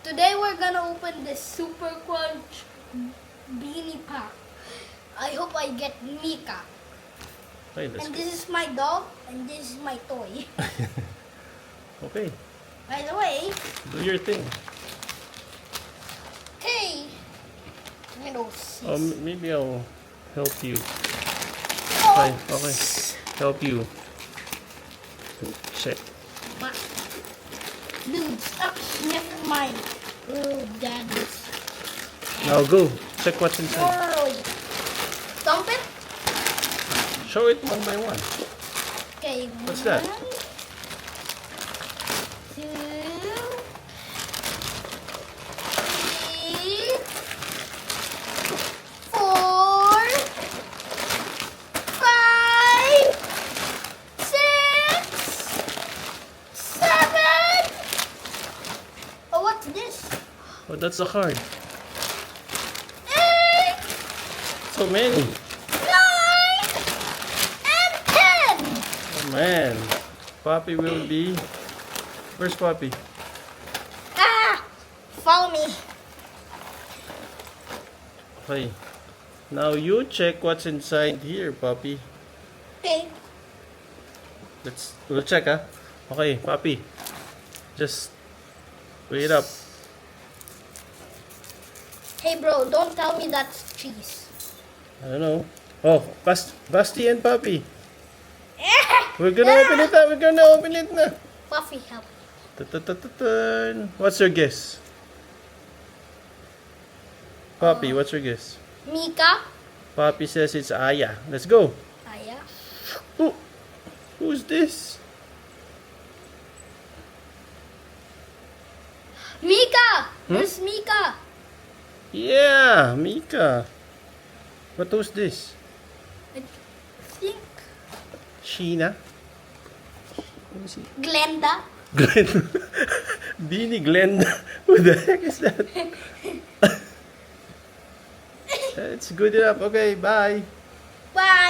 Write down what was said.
Today we're gonna open this Super Crunch Bini pack. I hope I get Mika. Okay, let's And go. this is my dog, and this is my toy. Okay, By the way, do your thing. hey, Maybe I'll help you. Oh, Okay, okay. Help you. Check. dude, stop sniffing my little daddies. Now go. Check what's inside. Whoa. Dump it. Show it one by one. Okay. What's that? 1, 2, 3, 4, 5, 6, 7. Oh, what's this? Oh, that's a card. 8, So many. 9, and 10. Oh man. Poppy will be. Where's Poppy? Ah! Follow me. Okay. Now you check what's inside here, Poppy. Okay. We'll check, huh? Okay, Poppy. Just wait up. Hey, bro, don't tell me that's cheese. I don't know. Oh, Basti and Poppy. We're gonna open it up. We're gonna open it na. Puffy, help. Ta-ta-ta-ta-turn. What's your guess? Poppy, what's your guess? Mika. Poppy says it's Aya. Let's go. Aya. Oh, who's this? Mika! Where's Mika? Yeah, Mika. But who's this? I think Sheena? Let me see. Glenda. Glenda. Bini Glenda. Who the heck is that? It's good enough. Okay, bye. Bye.